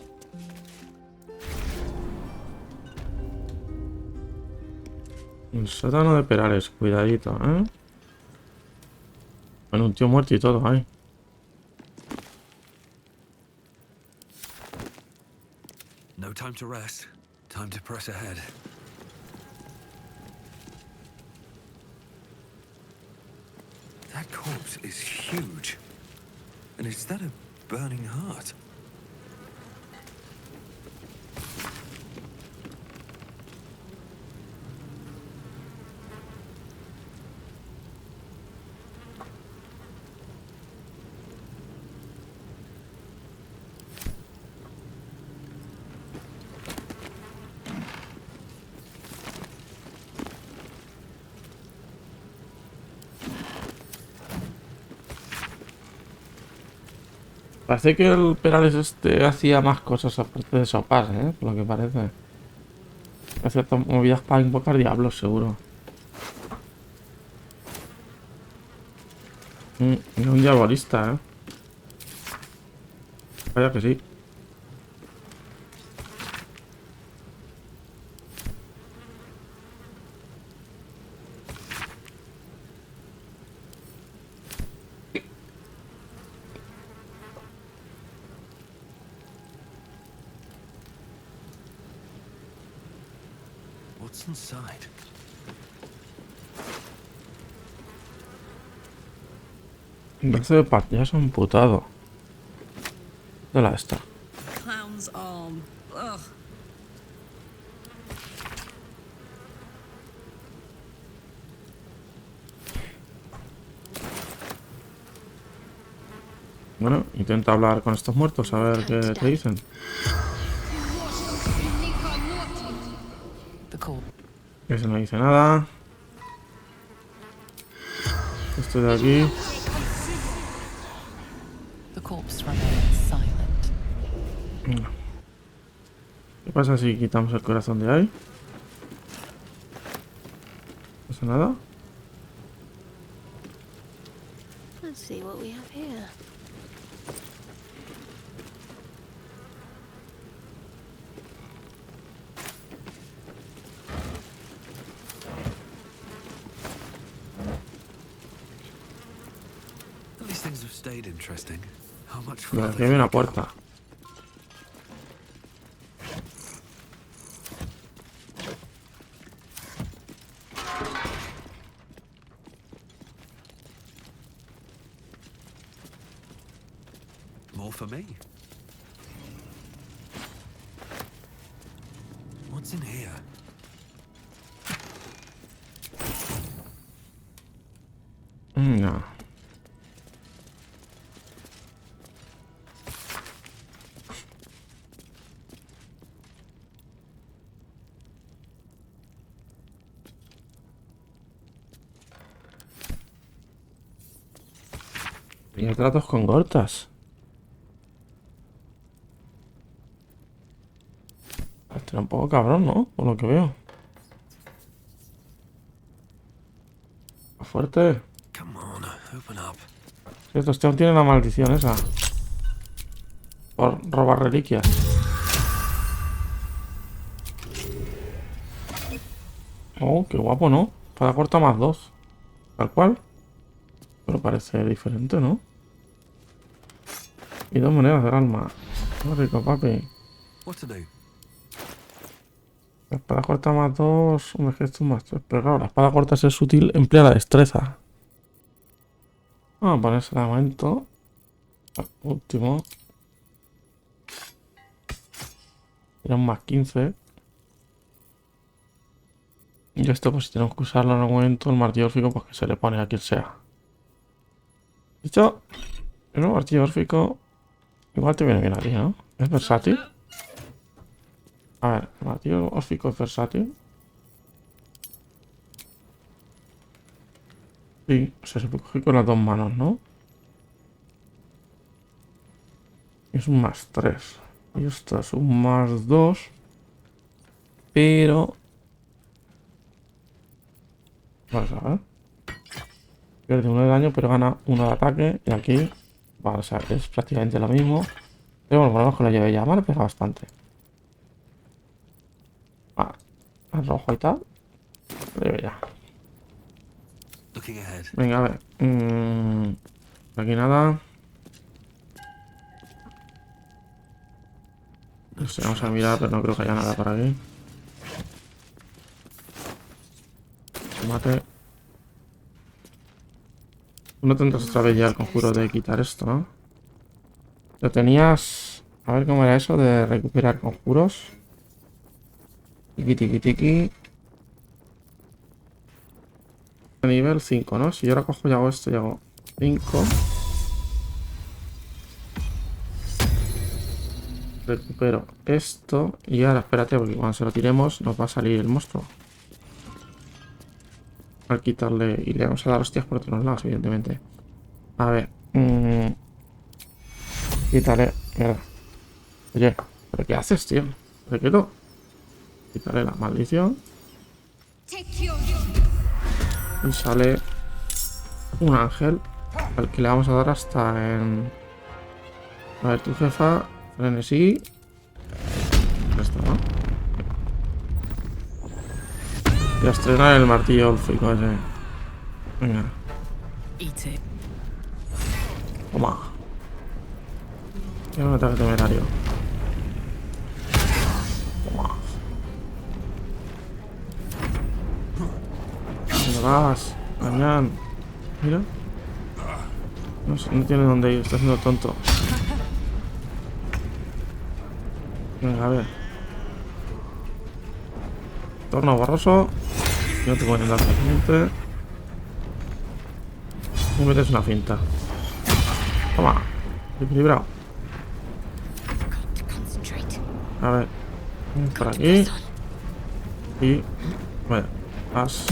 El sótano de Perales, cuidadito, ¿eh? Bueno, un tío muerto y todo ahí. No time to rest. Time to press ahead. That corpse is huge. And is that a burning heart? Parece que el Perales este hacía más cosas aparte de sopar, ¿eh? Por lo que parece. Hacía movidas para invocar diablos, seguro. Era un diabolista, ¿eh? Vaya que sí. What's inside? Un brazo de payaso amputado. ¿Dónde la está? Clown's arm. Ugh. Bueno, intenta hablar con estos muertos a ver qué te dicen. Ese no dice nada. Este de aquí. ¿Qué pasa si quitamos el corazón de ahí? ¿No pasa nada? Let's see what we have here. These things have stayed interesting. How much Mira, further aquí hay una puerta. more for me? What's in here? No. Y hay tratos con gortas. Este era un poco cabrón, ¿no? Por lo que veo. Fuerte. Cierto, este aún tiene la maldición esa. Por robar reliquias. Oh, qué guapo, ¿no? Espada corta más 2. Tal cual. Pero parece diferente, ¿no? Y 2 monedas del alma. Muy rico, papi. La espada corta más 2, un gesto más 3. Pero claro, la espada corta es útil, emplea la destreza. Vamos a ponerse de momento. Último. Tiene un más 15. Y esto, pues si tenemos que usarlo en algún momento, el martillo órfico, pues que se le pone a quien sea. De hecho, el martillo órfico igual te viene bien a ti, ¿no? ¿Es versátil? A ver, el martillo órfico es versátil. Sí, o sea, se puede coger con las dos manos, ¿no? Es un más 3. Y esto es un más 2. Pero... vamos a ver. Pierde 1 de daño, pero gana 1 de ataque. Y aquí... vale, o sea, es prácticamente lo mismo. Pero bueno, ponemos que lo lleve ya. Vale, pega bastante. Ah, el rojo y tal. Lo lleve ya. Venga, a ver. Aquí nada. No sé, vamos a mirar, pero no creo que haya nada por aquí. Mate. Tú no tendrás otra vez ya el conjuro de quitar esto, ¿no? Lo tenías... a ver cómo era eso de recuperar conjuros. Tiki tiki tiki. Nivel 5, ¿no? Si yo ahora cojo y hago esto y hago 5. Recupero esto. Y ahora espérate, porque cuando se lo tiremos nos va a salir el monstruo. Al quitarle... y le vamos a dar hostias por otros lados, evidentemente. A ver. Quítale. Mierda. Oye, ¿pero qué haces, tío? ¿Te quedo? Quítale la maldición. Y sale un ángel al que le vamos a dar hasta en... a ver, tu jefa, frenesí. Esto, ¿no? Y a estrenar el martillo órfico ese. Venga. Toma. Tiene un ataque temerario. Toma. ¿Dónde vas? Mañana. Mira. No sé, no tiene dónde ir, está haciendo tonto. Venga, a ver. Torno borroso. No te pueden dar fácilmente. Y metes una finta. Toma. Equilibrado. A ver. Por aquí. Y... bueno. Has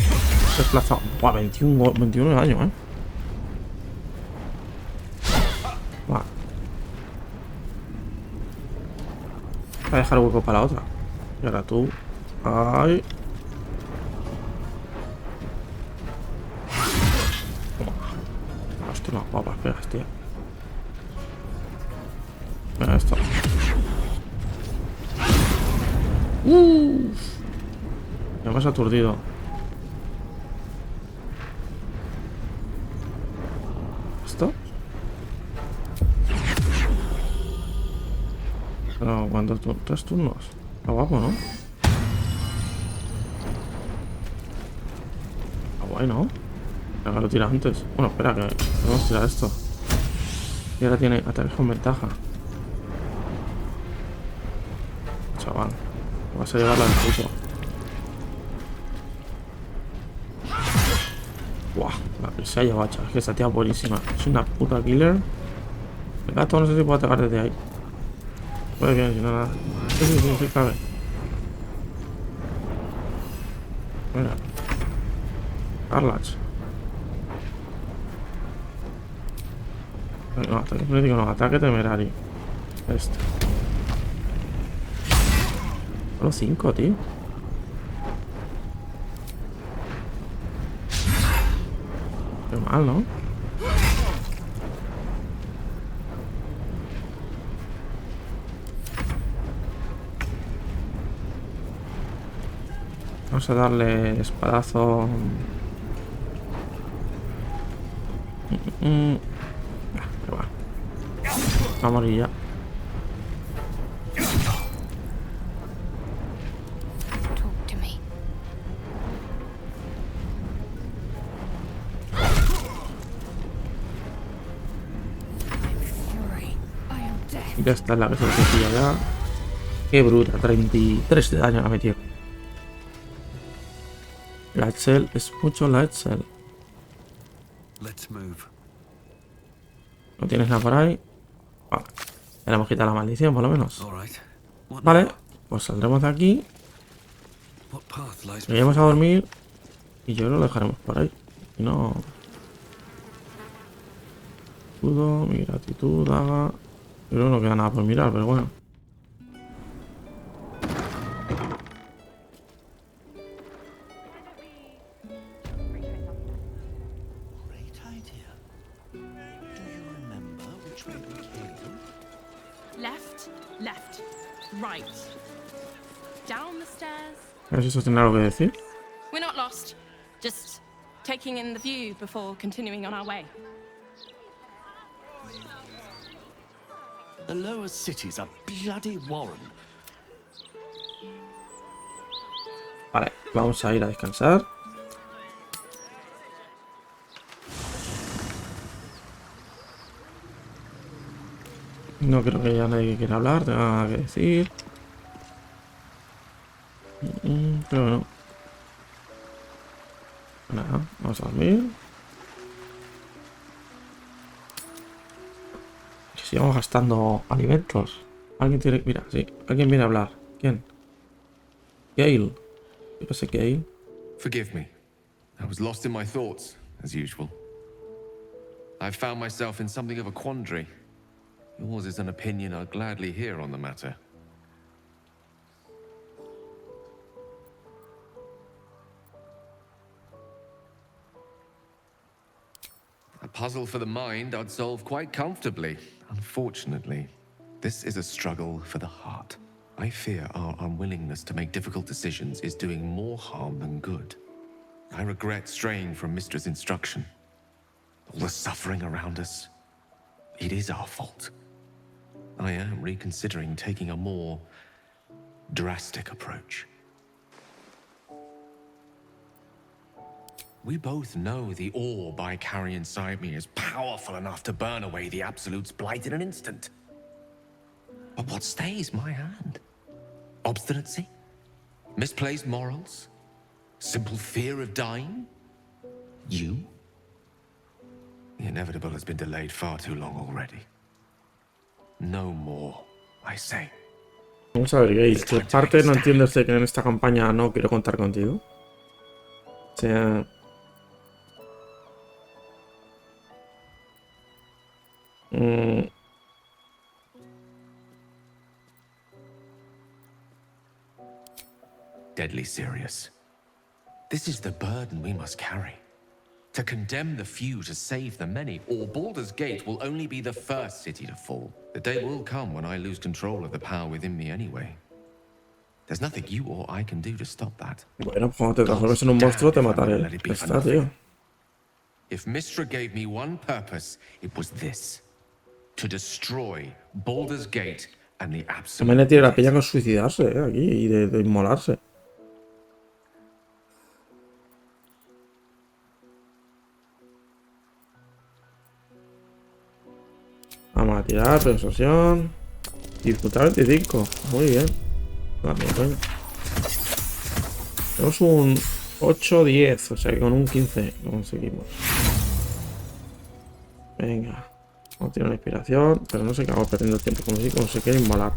desplazado. Buah, 21 de daño, ¿eh? Vale. Voy a dejar hueco para la otra. Y ahora tú. Ay. Hostia, no, guapas pegas, tío. Mira esto. Ya me has aturdido. ¿Esto? Pero cuando 3 turnos. Está guapo, ¿no? Está guay, ¿no? Ahora lo tira antes. Bueno, espera, que podemos tirar esto. Y ahora tiene ataques con ventaja. Chaval, vas a llevarla de puto. Buah, la que se ha llevado, chaval. Es que esta tía es buenísima. Es una puta killer. El gato no sé si puedo atacar desde ahí. Puede bien, si no nada. Sí, cabe. Mira. Carlach. No, ataque crítico no, ataque temerario. Este. Solo 5, tío. Qué mal, ¿no? Vamos a darle espadazo. Qué va. Va a morir ya. Y esta es la que se pilla ya. Qué bruta, 33 de daño la metió. La Excel es mucho la Excel. ¿No tienes nada por ahí? Vale. Ya le hemos quitado la maldición, por lo menos. Vale, pues saldremos de aquí. Iremos a dormir. Y yo lo dejaremos por ahí. Y no... Escudo, mi gratitud, daga... Creo que no queda nada por mirar, pero bueno. Left, right. Down the stairs. A ver si esto tiene algo que decir. We're not lost. Just taking in the view before continuing on our way. The lower city's a bloody warren. Vale, vamos a ir a descansar. No creo que haya nadie que quiera hablar, tenga nada que decir. Creo que no. Nada, vamos a dormir. Sigamos gastando alimentos. Alguien tiene... Mira, sí, alguien viene a hablar. ¿Quién? Gale. ¿Qué pasa, Gale? Forgive me. I was lost in my thoughts, as usual. I've found myself in something of a quandary. Yours is an opinion I'd gladly hear on the matter. A puzzle for the mind I'd solve quite comfortably. Unfortunately, this is a struggle for the heart. I fear our unwillingness to make difficult decisions is doing more harm than good. I regret straying from Mistra's instruction. All the suffering around us, it is our fault. I am reconsidering taking a more drastic approach. We both know the orb I carry inside me is powerful enough to burn away the Absolute's blight in an instant. But what stays my hand? Obstinacy? Misplaced morals? Simple fear of dying? You? The inevitable has been delayed far too long already. No more, I say. Vamos a ver, Gale, ¿qué parte no entiendes de que en esta campaña no quiero contar contigo? O sea... Deadly serious. This is the burden we must carry. To condemn the few to save the many, or Baldur's Gate will only be the first city to fall. The day will come when I lose control of the power within me anyway. There's nothing you or I can do to stop that. Bueno, pues cuando te transformes en un monstruo te mataré. Ya está, tío. If Mistra gave me one purpose, it was this. To destroy Baldur's Gate and the Absolute. También le tiene la peña con suicidarse, aquí, y de inmolarse. Vamos a tirar, persuasión. Dificultad 25. Muy bien. Vale, coño. Tenemos un 8-10, o sea que con un 15 lo conseguimos. Venga. Vamos a tirar una inspiración, pero no sé qué hago perdiendo el tiempo, como si quiere inmolar.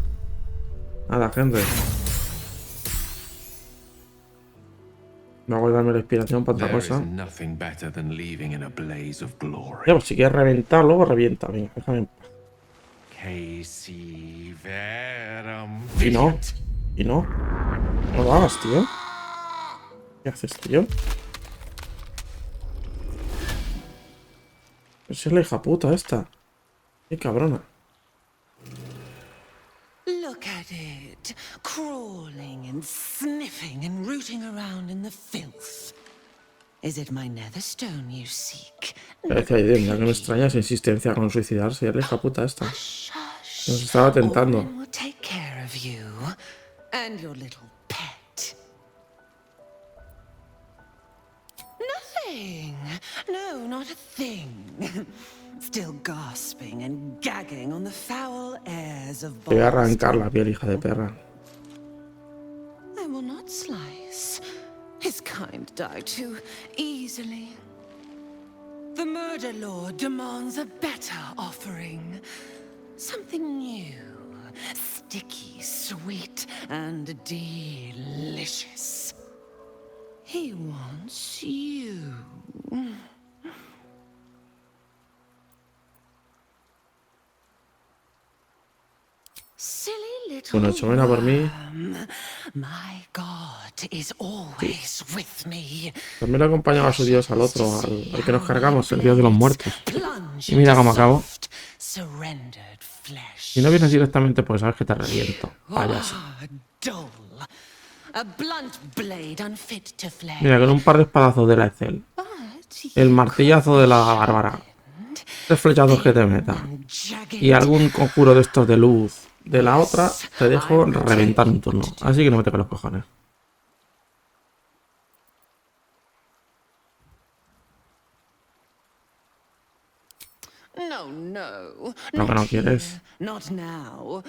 Nada, gente. Voy a guardarme la inspiración para otra cosa. Ya, pues si quieres reventar, luego revienta. Venga, déjame en paz. Y no. Y no. No lo hagas, tío. ¿Qué haces, tío? Esa es la hija puta esta. Qué cabrona. Look at it, crawling and sniffing and rooting around in the filth. Is it my netherstone you seek? Parece ahí, mira que me extraña esa insistencia con suicidarse. Es la hija puta esta. Nos estaba tentando. Oran will take care of you and your little pet. Nothing. No, not a thing. Still gasping and gagging on the foul airs of Te voy a arrancar la piel, hija de perra. slice. His kind die too easily. The murder lord demands a better offering. Something new, sticky, sweet, and delicious. He wants you. Silly little Bueno, hecho, venga por mí. My God is always with me. También le acompañaba a su dios al otro, al que nos cargamos, el dios de los muertos. Y mira cómo acabó. Si no vienes directamente, pues sabes que te reviento. Payaso. Mira, con un par de espadazos de la Ethel, el martillazo de la bárbara, 3 flechazos que te meta y algún conjuro de estos de luz de la otra, te dejo reventar un turno. Así que no me toques los cojones. No, que no quieres. Not now.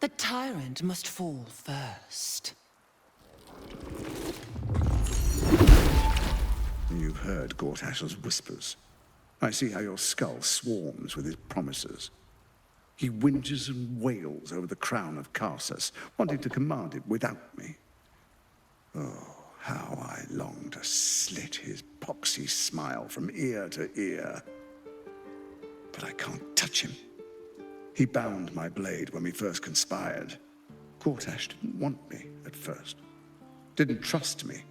The tyrant must fall first. You've heard Gortash's whispers. I see how your skull swarms with his promises. He whinges and wails over the crown of Karsus, wanting to command it without me. Oh, how I long to slit his poxy smile from ear to ear. But I can't touch him. He bound my blade when we first conspired. Gortash didn't want me at first. Didn't trust me.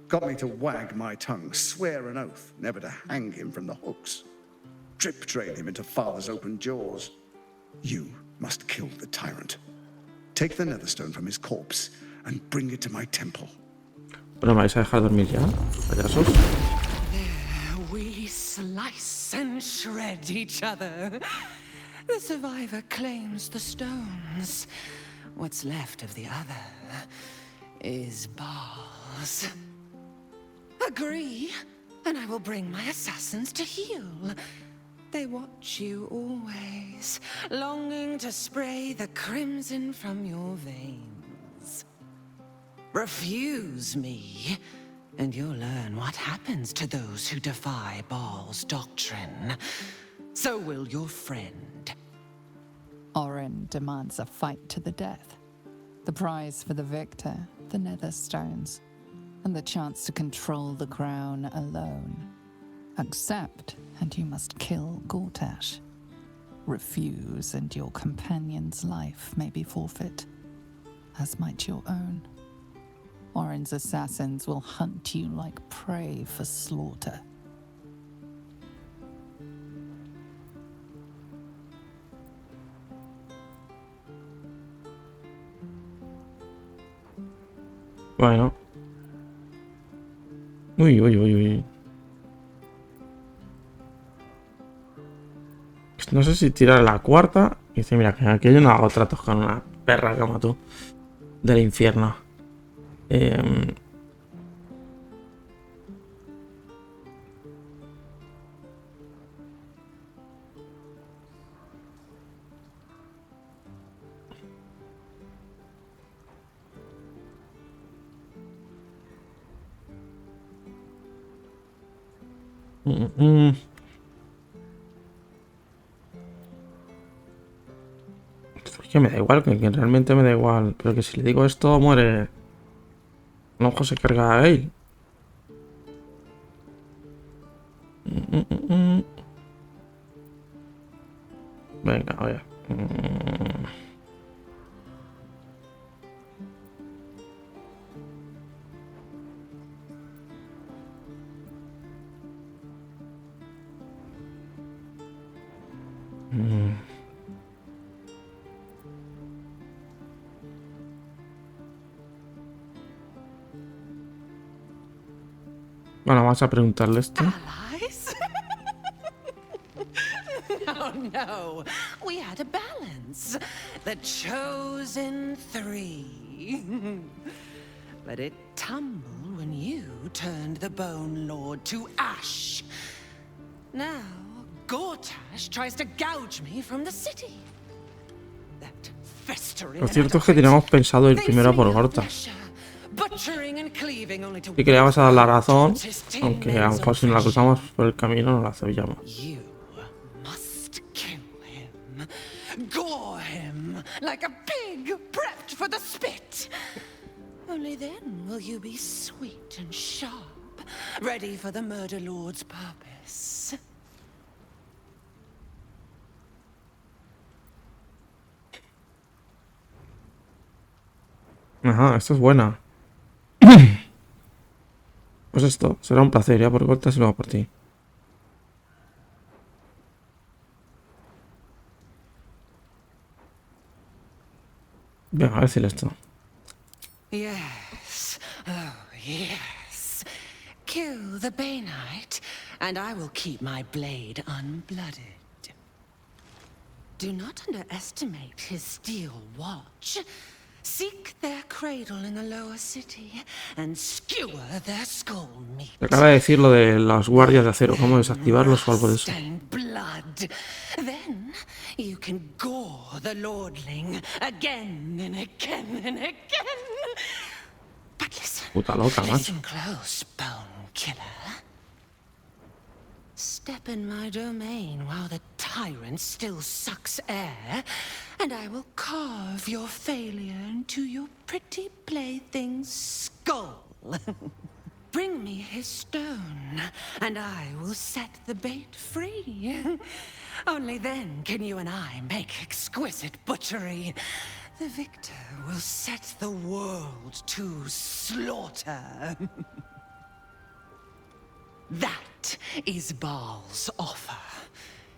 Got me to wag my tongue, swear an oath never to hang him from the hooks. Drip train him into father's open jaws. You must kill the tyrant. Take the netherstone from his corpse and bring it to my temple. Bueno, ¿me vais a dejar dormir ya, payasos? There we slice and shred each other. The survivor claims the stones. What's left of the other is bars. Agree, and I will bring my assassins to heal. They watch you always, longing to spray the crimson from your veins. Refuse me, and you'll learn what happens to those who defy Baal's doctrine. So will your friend. Oran demands a fight to the death. The prize for the victor, the Netherstones, and the chance to control the crown alone. Accept, and you must kill Gortash. Refuse, and your companion's life may be forfeit, as might your own. Oran's assassins will hunt you like prey for slaughter. Bueno. Uy. No sé si tirar la cuarta. Y dice, mira, que aquí yo no hago tratos con una perra como tú. Del infierno. Es que me da igual, que realmente me da igual. Pero que si le digo esto, muere. A lo mejor se carga a Gale. Venga, oye. Bueno, vamos a preguntarle esto. Allies? No. We had a balance. The chosen three. But it tumbled when you turned the Bone Lord to ash. Now, Gortash tries to gouge me from the city. That festering. Lo cierto es que teníamos pensado ir primero a por Gortash. Butcher leaving only to Sí que le vamos a dar la razón, aunque a lo mejor si no la cruzamos por el camino no la cebillamos. You must kill him. Gore him like a pig prepped for the spit. Only then will you be sweet and sharp, ready for the murder lord's purpose. Ajá, esta es buena. Pues esto, será un placer, ya por cortas y luego por ti. Venga, a decirle esto. Yes, oh yes. Kill the Bay Knight, and I will keep my blade unblooded. Do not underestimate his steel watch. Seek their cradle in the lower city and skewer their skull meat. Acaba de decir lo de los guardias de acero, cómo desactivarlos o algo de eso. Blood. Then you can gore the lordling again and again and again. But listen, Puta loca, macho. listen close, bone killer. Step in my domain while the tyrant still sucks air, and I will carve your failure into your pretty plaything's skull. Bring me his stone, and I will set the bait free. Only then can you and I make exquisite butchery. The victor will set the world to slaughter. That is Baal's offer.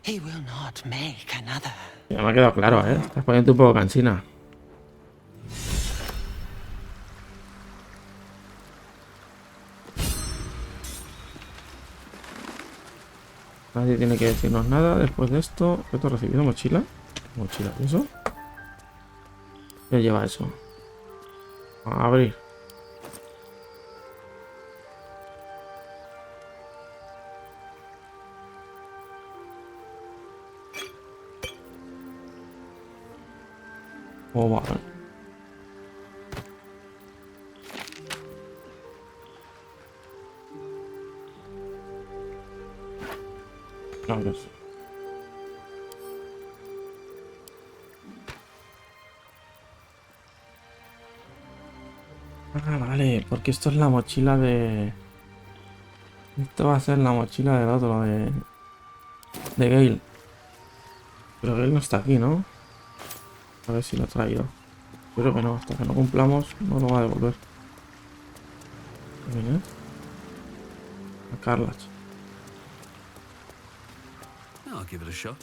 He will not make another. Ya me ha quedado claro, ¿eh? Estás poniendo un poco cansina. Nadie tiene que decirnos nada después de esto. ¿Qué te has recibido? ¿Mochila? ¿Mochila? ¿Eso? ¿Qué lleva eso? A abrir. Oh, vale. No, no sé. Ah, vale, porque esto es la mochila de... Esto va a ser la mochila del otro, de Gale. Pero Gale no está aquí, ¿no? A ver si lo ha traído. Creo que no, hasta que no cumplamos no lo va a devolver. ¿Viene? A Carla. I'll give it a shot.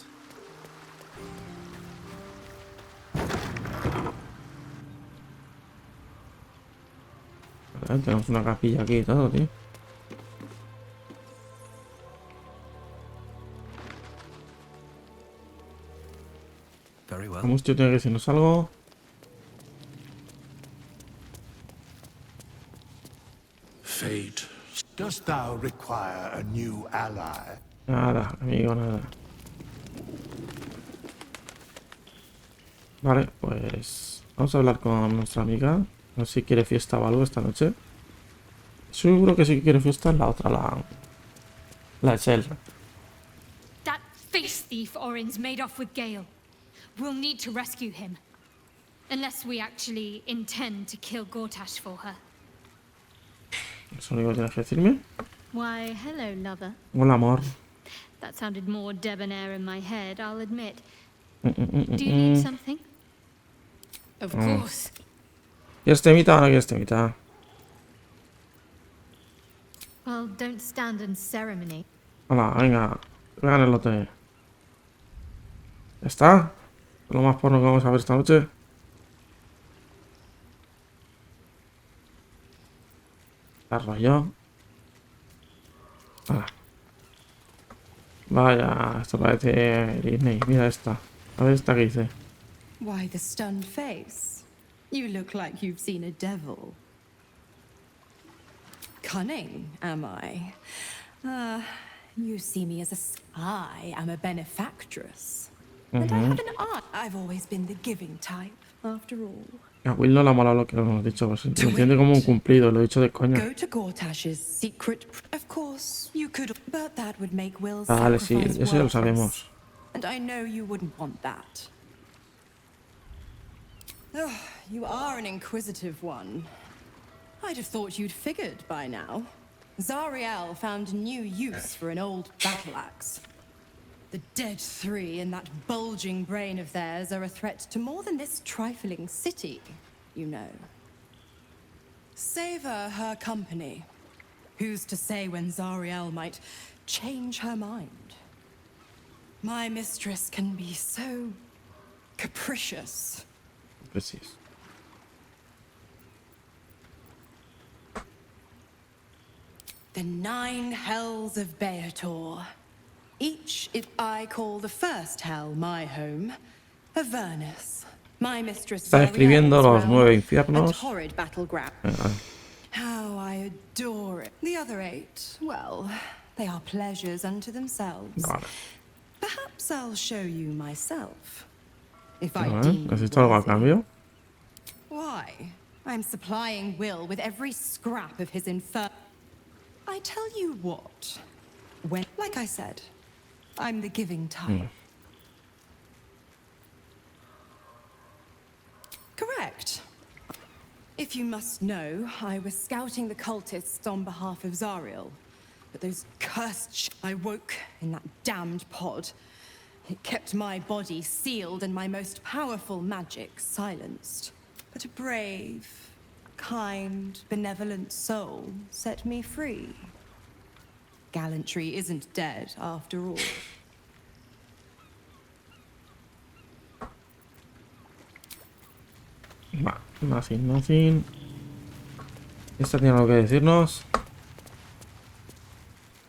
Vale, tenemos una capilla aquí y todo, tío. Vamos, tío, tiene que decirnos algo. Fate, dost thou require a new ally? Nada, amigo, nada. Vale, pues vamos a hablar con nuestra amiga. A ver si quiere fiesta o algo esta noche. Seguro que sí que quiere fiesta. La otra, la de Shell. That face thief Oran's made off with Gale. We'll need to rescue him. Unless we actually intend to kill Gortash for her. ¿Eso único que tienes que decirme? Why, hello, lover. Hola, amor. That sounded more debonair in my head, I'll admit. Do you need something? Of course. ¿Quieres temita o no quieres temita? Well, don't stand in ceremony. Hola, venga. Venga en el lote. ¿Ya está? Lo más porno que vamos a ver esta noche. La rollo. Hola. Vaya, esto parece Disney. Mira esta. A ver esta que dice. Why the stunned face? You look like you've seen a devil. Cunning, am I? You see me as a spy. I'm a benefactress. And I have an art. I've always been the giving type, after all. A Will no le ha molado lo que hemos dicho, pues lo entiende como un cumplido, lo he dicho de coña. Go to Gortash's secret. Of course, you could, but that would make Will's Vale, sí, sacrifice eso ya lo worthless. sabemos. And I know you wouldn't want that. Ugh, you are an inquisitive one. I'd have thought you'd figured by now. Zariel found new use for an old battle axe. The dead three in that bulging brain of theirs are a threat to more than this trifling city, you know. Savor her company. Who's to say when Zariel might change her mind? My mistress can be so capricious. Precis. The 9 hells of Beator. Each I call the first hell my home, Avernus. My mistress Está escribiendo los 9 infiernos. a torrid battleground. How I adore it. The other 8, well, they are pleasures unto themselves. Vale. Perhaps I'll show you myself. If I Vale, deem ¿has visto algo a cambio? Why? I'm supplying Will with every scrap of his infer. I tell you what. When, like I said, I'm the giving type. Correct. If you must know, I was scouting the cultists on behalf of Zariel. But those cursed I woke in that damned pod. It kept my body sealed and my most powerful magic silenced. But a brave, kind, benevolent soul set me free. Gallantry isn't dead after all. Va, nothing. ¿Esta tiene algo que decirnos?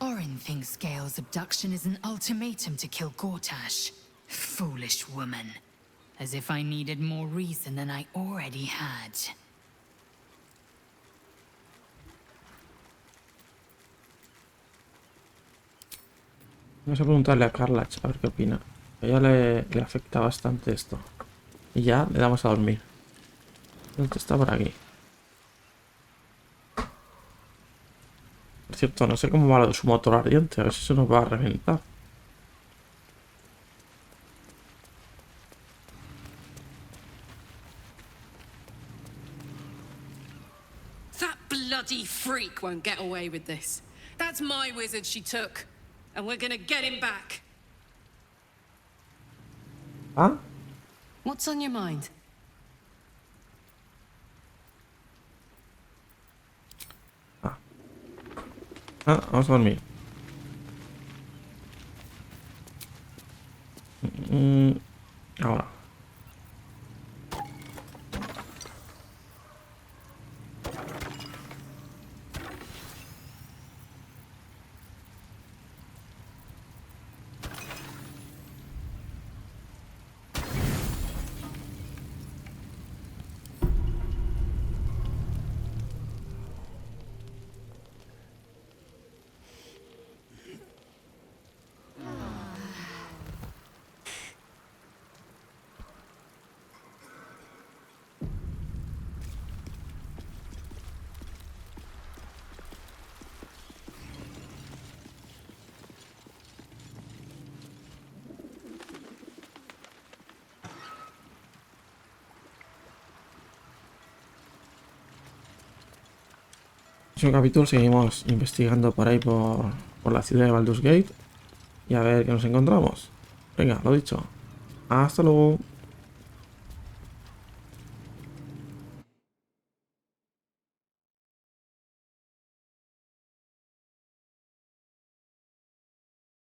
Oran thinks Gale's abduction is an ultimatum to kill Gortash. Foolish woman. As if I needed more reason than I already had. Vamos a preguntarle a Carlach a ver qué opina. A ella le afecta bastante esto. Y ya le damos a dormir. ¿Dónde está por aquí? Por cierto, no sé cómo va lo de su motor ardiente. A ver si se nos va a reventar. That bloody freak won't get away with this. That's my wizard she took. And we're gonna get him back. ¿Ah? What's on your mind? Ah, vamos a dormir. Ahora. En el capítulo seguimos investigando por ahí por la ciudad de Baldur's Gate y a ver qué nos encontramos. Venga, lo dicho. Hasta luego.